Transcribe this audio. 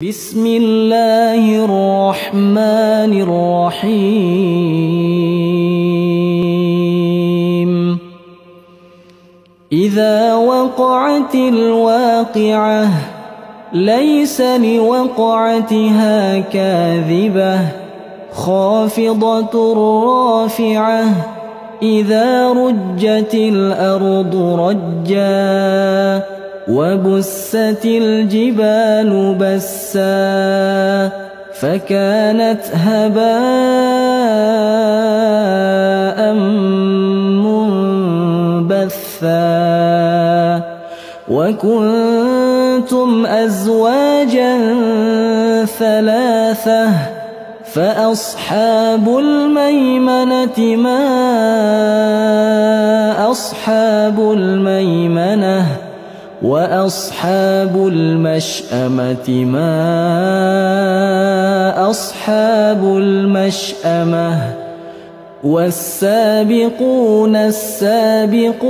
بسم الله الرحمن الرحيم إذا وقعت الواقعة ليس لوقعتها كاذبة خافضة رافعة إذا رجت الأرض رجا وبست الجبال بسا فكانت هباء منبثا وكنتم أزواجا ثلاثة فأصحاب الميمنة ما أصحاب الميمنة وأصحاب المشأمة ما أصحاب المشأمة والسابقون السابقون